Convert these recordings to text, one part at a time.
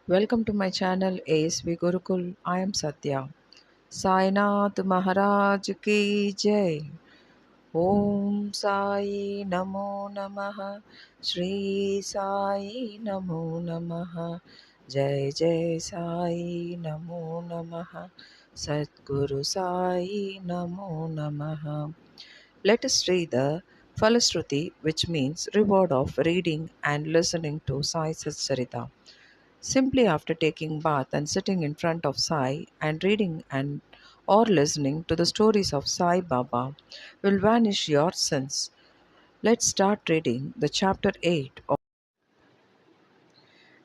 Welcome to my channel ASV Gurukul. I am Satya. Sainath Maharaj ki jai. Om Sai Namo Namaha. Shri Sai Namo Namaha. Jai Jai Sai Namo Namaha. Satguru Sai Namo Namaha. Let us read the Falashruti, which means reward of reading and listening to Sai Satcharitra. Simply after taking bath and sitting in front of Sai and reading and or listening to the stories of Sai Baba will vanish your sins. Let's start reading the chapter 8 of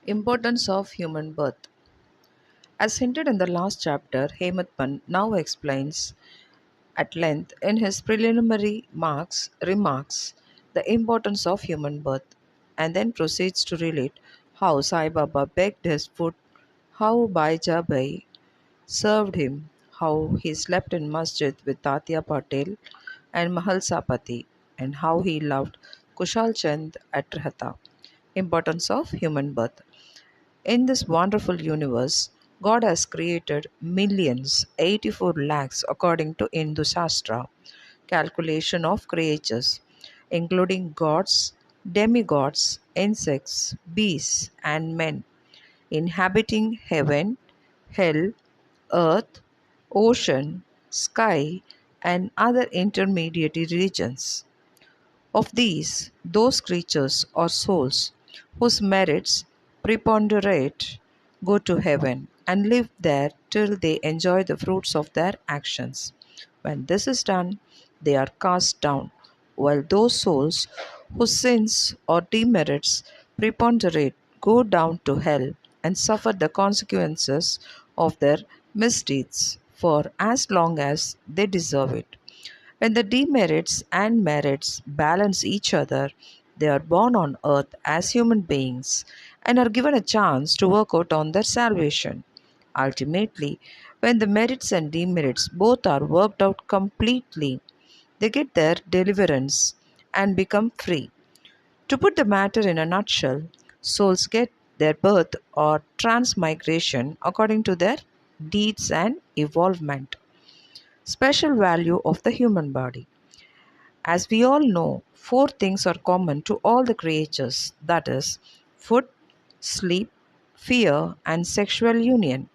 Importance of Human Birth. As hinted in the last chapter, Hematpan now explains at length in his preliminary remarks the importance of human birth and then proceeds to relate how Sai Baba begged his food, how Baijabai served him, how he slept in masjid with Tatya Patel and Mahal Sapati, and how he loved Kushal Chand at Rihata. Importance of human birth. In this wonderful universe, God has created millions, 84 lakhs according to Hindu Shastra, calculation of creatures, including gods, demigods, insects, beasts, and men, inhabiting heaven, hell, earth, ocean, sky, and other intermediate regions. Of these, those creatures or souls whose merits preponderate go to heaven and live there till they enjoy the fruits of their actions. When this is done, they are cast down, while those souls whose sins or demerits preponderate go down to hell and suffer the consequences of their misdeeds for as long as they deserve it. When the demerits and merits balance each other, they are born on earth as human beings and are given a chance to work out on their salvation. Ultimately, when the merits and demerits both are worked out completely, they get their deliverance and become free. To put the matter in a nutshell, souls get their birth or transmigration according to their deeds and evolvement. Special value of the human body. As we all know, four things are common to all the creatures, that is, food, sleep, fear, and sexual union.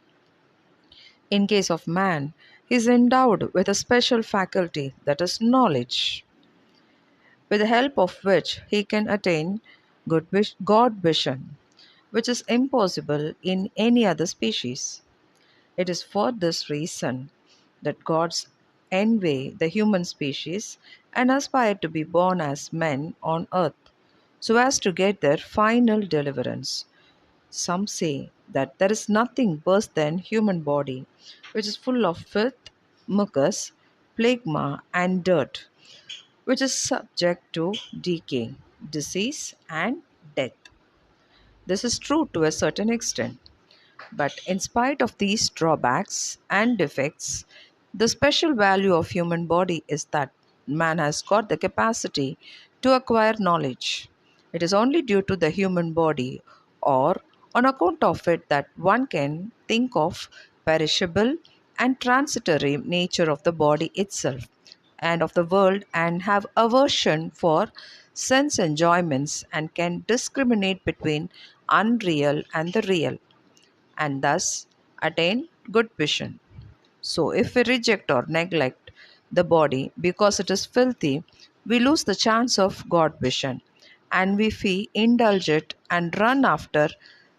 In case of man, he is endowed with a special faculty, that is, knowledge, with the help of which he can attain God vision, which is impossible in any other species. It is for this reason that gods envy the human species and aspire to be born as men on earth so as to get their final deliverance. Some say that there is nothing worse than human body, which is full of filth, mucus, phlegma, and dirt, which is subject to decay, disease, and death. This is true to a certain extent. But in spite of these drawbacks and defects, the special value of human body is that man has got the capacity to acquire knowledge. It is only due to the human body or on account of it that one can think of perishable and transitory nature of the body itself and of the world and have aversion for sense enjoyments and can discriminate between unreal and the real and thus attain good vision. So, if we reject or neglect the body because it is filthy, we lose the chance of God vision. And if we indulge it and run after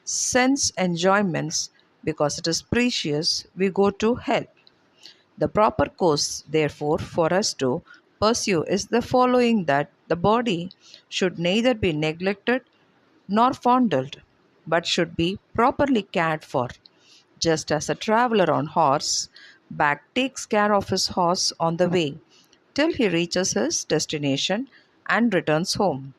sense enjoyments because it is precious, we go to hell. The proper course, therefore, for us to pursue is the following that the body should neither be neglected nor fondled, but should be properly cared for just as a traveler on horseback takes care of his horse on the way till he reaches his destination and returns home.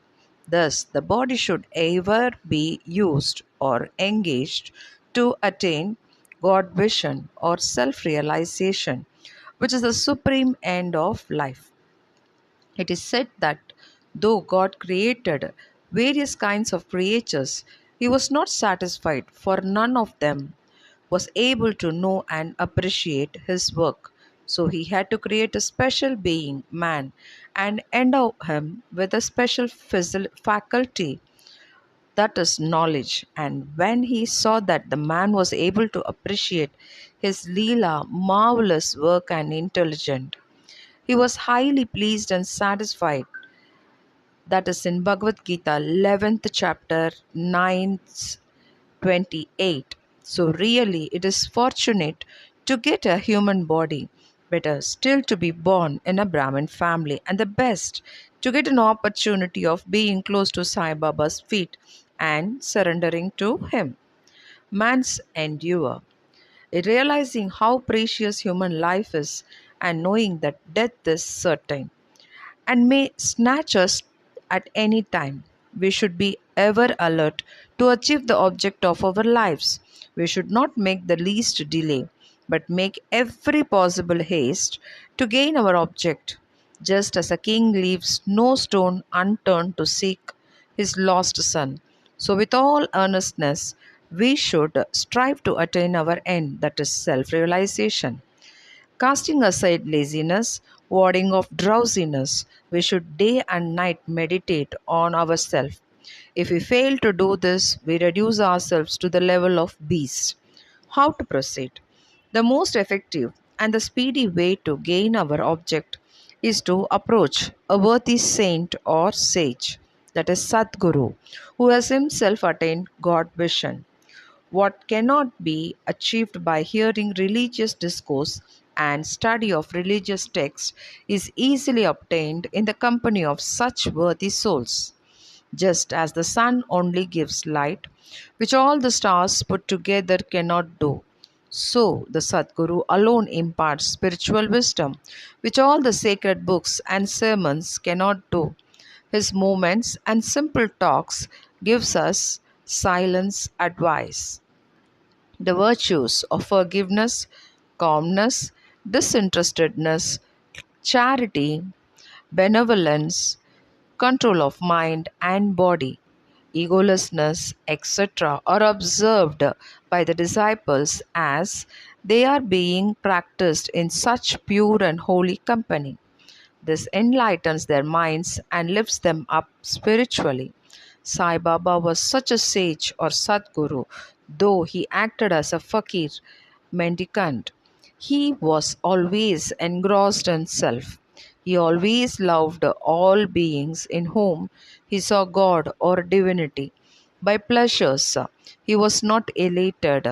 Thus, the body should ever be used or engaged to attain God vision or self realization, which is the supreme end of life. It is said that though God created various kinds of creatures, He was not satisfied, for none of them was able to know and appreciate his work. So he had to create a special being, man, and endow him with a special faculty, that is knowledge. And when he saw that the man was able to appreciate his Leela marvelous work and intelligent, he was highly pleased and satisfied. That is in Bhagavad Gita 11th chapter 9th 28. So really it is fortunate to get a human body, better still to be born in a Brahmin family, and the best to get an opportunity of being close to Sai Baba's feet and surrendering to him. Man's endure. Realizing how precious human life is and knowing that death is certain and may snatch us at any time. We should be ever alert to achieve the object of our lives. We should not make the least delay, but make every possible haste to gain our object, just as a king leaves no stone unturned to seek his lost son. So, with all earnestness, we should strive to attain our end, that is self realization. Casting aside laziness, warding off drowsiness, we should day and night meditate on ourselves. If we fail to do this, we reduce ourselves to the level of beasts. How to proceed? The most effective and the speedy way to gain our object is to approach a worthy saint or sage, that is Sadguru, who has himself attained God vision. What cannot be achieved by hearing religious discourse and study of religious texts is easily obtained in the company of such worthy souls. Just as the sun only gives light, which all the stars put together cannot do, so the Sadguru alone imparts spiritual wisdom, which all the sacred books and sermons cannot do. His moments and simple talks gives us silence advice. The virtues of forgiveness, calmness, disinterestedness, charity, benevolence, control of mind and body, egolessness, etc., are observed by the disciples as they are being practiced in such pure and holy company. This enlightens their minds and lifts them up spiritually. Sai Baba was such a sage or Sadguru, though he acted as a fakir mendicant. He was always engrossed in self. He always loved all beings in whom he saw God or divinity. By pleasures, he was not elated.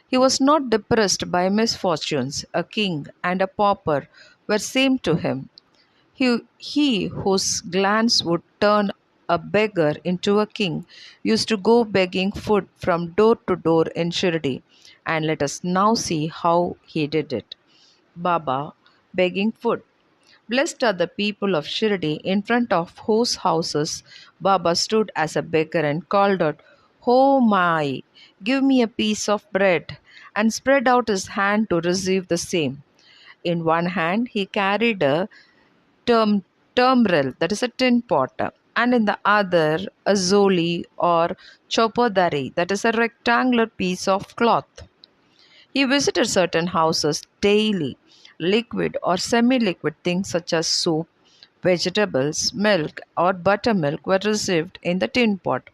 He was not depressed by misfortunes. A king and a pauper were same to him. He whose glance would turn a beggar into a king used to go begging food from door to door in Shirdi. And let us now see how he did it. Baba begging food. Blessed are the people of Shirdi, in front of whose houses Baba stood as a beggar and called out, "Oh my, give me a piece of bread," and spread out his hand to receive the same. In one hand he carried a term, termrel, that is a tin pot, and in the other a zoli or chopadari, that is a rectangular piece of cloth. He visited certain houses daily. Liquid or semi liquid things such as soup, vegetables, milk, or buttermilk were received in the tin pot,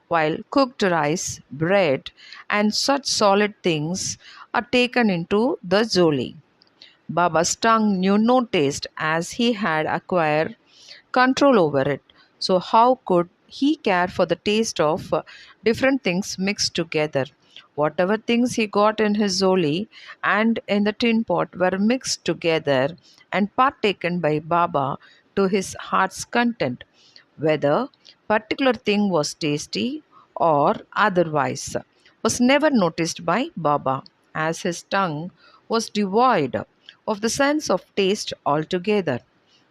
while cooked rice, bread, and such solid things are taken into the zoli. Baba's tongue knew no taste as he had acquired control over it. So, how could he care for the taste of different things mixed together? Whatever things he got in his zoli and in the tin pot were mixed together and partaken by Baba to his heart's content, whether particular thing was tasty or otherwise, was never noticed by Baba, as his tongue was devoid of the sense of taste altogether.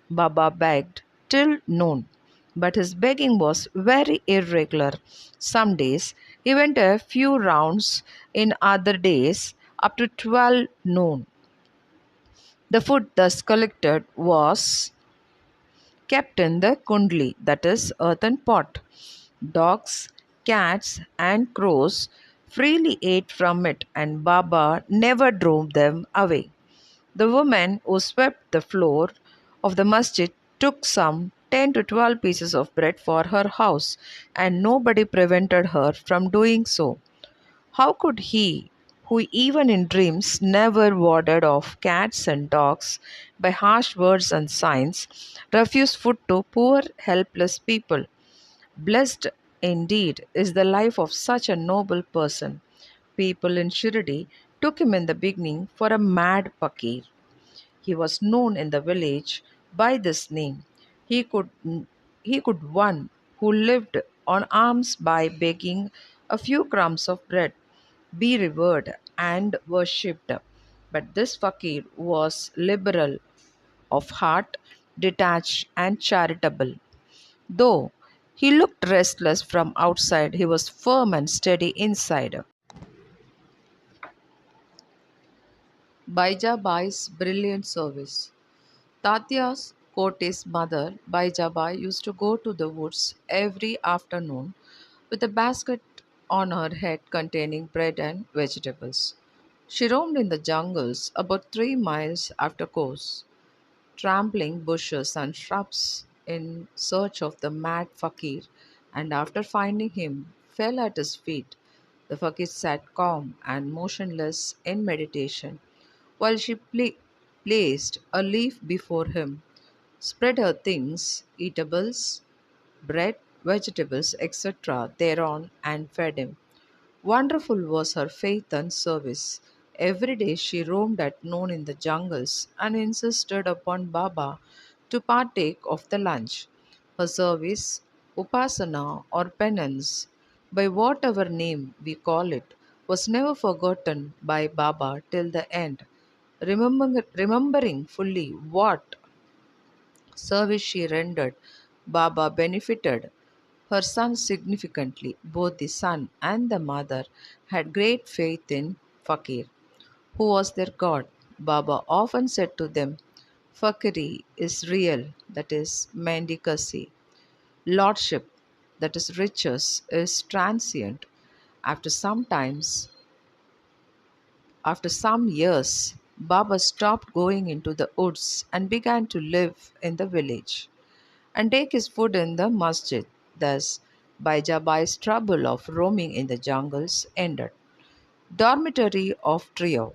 Baba begged till noon, but his begging was very irregular. Some days he went a few rounds, in other days up to 12 noon. The food thus collected was kept in the kundli, that is, earthen pot. Dogs cats, and crows freely ate from it, and Baba never drove them away. The woman who swept the floor of the masjid took some 10 to 12 pieces of bread for her house, and nobody prevented her from doing so. How could he, who even in dreams never warded off cats and dogs by harsh words and signs, refuse food to poor, helpless people? Blessed indeed is the life of such a noble person. People in Shirdi took him in the beginning for a mad fakir. He was known in the village by this name. He could he could one who lived on alms by begging a few crumbs of bread be revered and worshipped. But this fakir was liberal of heart, detached and charitable. Though he looked restless from outside, he was firm and steady inside. Baijaba's brilliant service. Tatya's Kote's mother, Baijabai, used to go to the woods every afternoon with a basket on her head containing bread and vegetables. She roamed in the jungles about 3 miles after course, trampling bushes and shrubs in search of the mad fakir, and after finding him, fell at his feet. The fakir sat calm and motionless in meditation, while she placed a leaf before him, spread her things, eatables, bread, vegetables, etc., thereon, and fed him. Wonderful was her faith and service. Every day she roamed at noon in the jungles and insisted upon Baba to partake of the lunch. Her service, upasana or penance, by whatever name we call it, was never forgotten by Baba till the end. Remembering fully what service she rendered, Baba benefited her son significantly. Both the son and the mother had great faith in Fakir, who was their god. Baba often said to them, Fakiri is real, that is mendicancy. Lordship, that is riches, is transient. After some times, after some years, Baba stopped going into the woods and began to live in the village and take his food in the masjid. Thus, Baijabai's trouble of roaming in the jungles ended. Dormitory of Trio.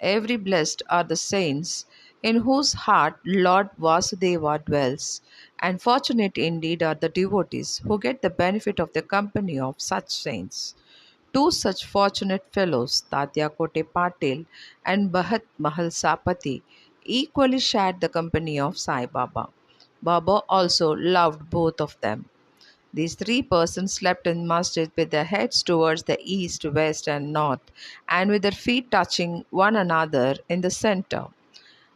Every blessed are the saints in whose heart Lord Vasudeva dwells, and fortunate indeed are the devotees who get the benefit of the company of such saints. Two such fortunate fellows, Tatya Kote Patil and Bharat Mahal Sapati, equally shared the company of Sai Baba. Baba also loved both of them. These three persons slept in masjid with their heads towards the east, west, and north, and with their feet touching one another in the center.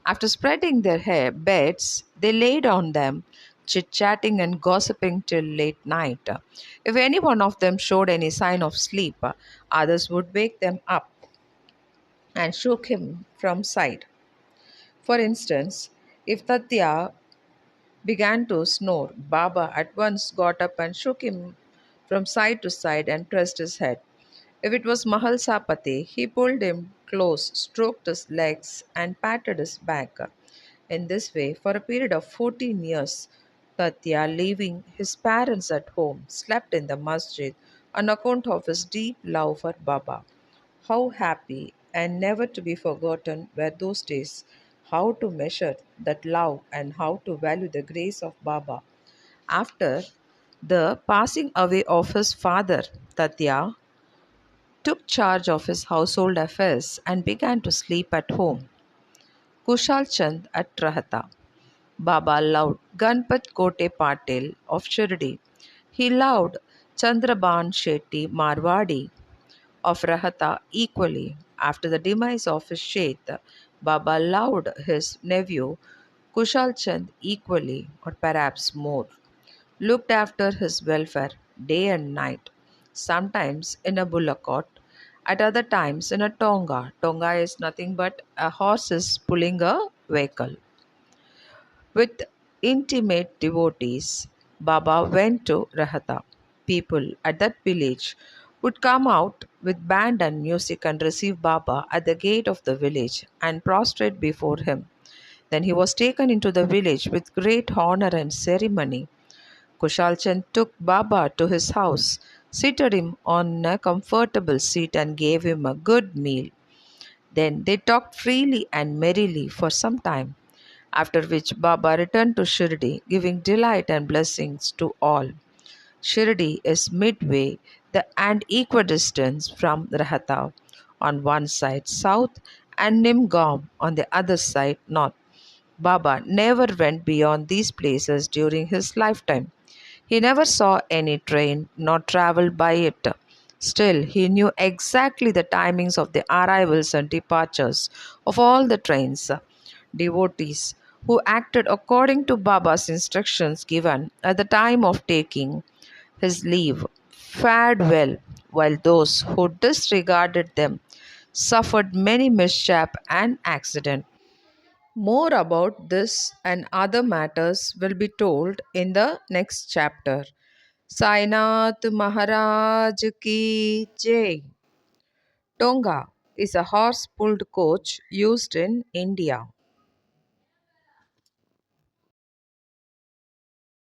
After spreading their hair beds, they laid on them, chit chatting and gossiping till late night. If any one of them showed any sign of sleep, others would wake them up and shook him from sight. For instance, if Tatya began to snore, Baba at once got up and shook him from side to side and pressed his head. If it was Mahal Sapati, he pulled him close, stroked his legs, and patted his back. In this way, for a period of 14 years, Tatya, leaving his parents at home, slept in the masjid on account of his deep love for Baba. How happy and never to be forgotten were those days. How to measure that love and how to value the grace of Baba. After the passing away of his father, Tatya took charge of his household affairs and began to sleep at home. Kushal Chand at Rahata. Baba loved Ganpat Kote Patil of Shirdi. He loved Chandraban Shetty Marwadi of Rahata equally. After the demise of his Sheth, Baba loved his nephew Kushal Chand equally, or perhaps more, looked after his welfare day and night, sometimes in a bullock cart, at other times in a tonga. Tonga is nothing but a horse is pulling a vehicle. With intimate devotees, Baba went to Rahata. people at that village would come out with band and music and receive Baba at the gate of the village and prostrate before him. Then he was taken into the village with great honor and ceremony. Kushal Chand took Baba to his house, seated him on a comfortable seat, and gave him a good meal. Then they talked freely and merrily for some time, after which Baba returned to Shirdi, giving delight and blessings to all. Shirdi is midway and equidistant from Rahata on one side south and Nimgaon on the other side north. Baba never went beyond these places during his lifetime. He never saw any train nor traveled by it. Still, he knew exactly the timings of the arrivals and departures of all the trains. Devotees who acted according to Baba's instructions given at the time of taking his leave fared well, while those who disregarded them suffered many mishap and accident. More about this and other matters will be told in the next chapter. Sainath Maharaj ki Jai. Tonga is a horse pulled coach used in India.